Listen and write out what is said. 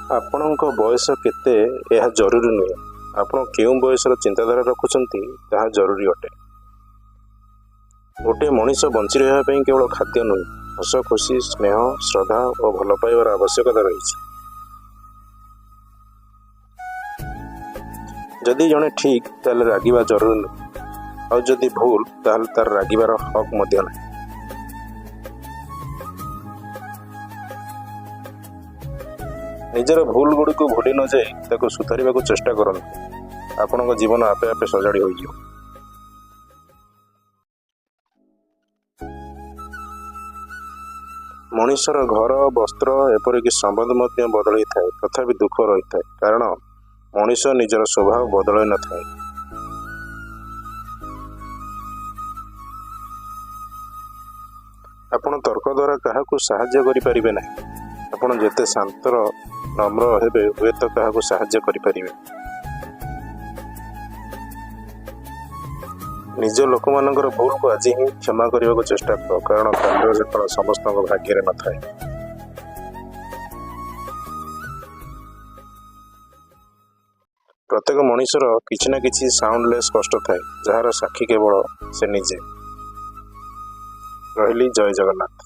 ଆପଣଙ୍କ ବୟସ କେତେ ଏହା ଜରୁରୀ ନୁହେଁ, ଆପଣ କେଉଁ ବୟସର ଚିନ୍ତାଧାରା ରଖୁଛନ୍ତି ତାହା ଜରୁରୀ ଅଟେ। ଗୋଟିଏ ମଣିଷ ବଞ୍ଚି ରହିବା ପାଇଁ କେବଳ ଖାଦ୍ୟ ନୁହେଁ, ହସ ଖୁସି, ସ୍ନେହ, ଶ୍ରଦ୍ଧା ଓ ଭଲ ପାଇବାର ଆବଶ୍ୟକତା ରହିଛି। ଯଦି ଜଣେ ଠିକ୍ ତାହେଲେ ରାଗିବା ଜରୁରୀ ନୁହେଁ, ଆଉ ଯଦି ଭୁଲ ତାହେଲେ ତାର ରାଗିବାର ହକ୍ ମଧ୍ୟ ନାହିଁ। ନିଜର ଭୁଲ ଗୁଡ଼ିକୁ ଭୁଲି ନ ଯାଇ ତାକୁ ସୁଧାରିବାକୁ ଚେଷ୍ଟା କରନ୍ତୁ। ଆପଣଙ୍କ ଜୀବନ ଆପେ ଆପେ ସଜାଡ଼ି ହୋଇଯିବ। ମଣିଷର ଘର, ବସ୍ତ୍ର, ଏପରିକି ସମ୍ବନ୍ଧ ମଧ୍ୟ ବଦଳିଥାଏ, ତଥାପି ଦୁଃଖ ରହିଥାଏ, କାରଣ ମଣିଷ ନିଜର ସ୍ୱଭାବ ବଦଳାଇ ନଥାଏ। ଆପଣ ତର୍କ ଦ୍ୱାରା କାହାକୁ ସାହାଯ୍ୟ କରିପାରିବେ ନାହିଁ। ଆପଣ ଯେତେ ଶାନ୍ତର ନମ୍ର ହେବେ ହୁଏତ କାହାକୁ ସାହାଯ୍ୟ କରିପାରିବେ। ନିଜ ଲୋକମାନଙ୍କର ଭୁଲକୁ ଆଜି ହିଁ କ୍ଷମା କରିବାକୁ ଚେଷ୍ଟା କର, କାରଣ କାଲିର ସଫଳ ସମସ୍ତଙ୍କ ଭାଗ୍ୟରେ ନଥାଏ। ପ୍ରତ୍ୟେକ ମଣିଷର କିଛି ନା କିଛି ସାଉଣ୍ଡଲେସ୍ କଷ୍ଟ ଥାଏ, ଯାହାର ସାକ୍ଷୀ କେବଳ ସେ ନିଜେ। ରହିଲି, ଜୟ ଜଗନ୍ନାଥ।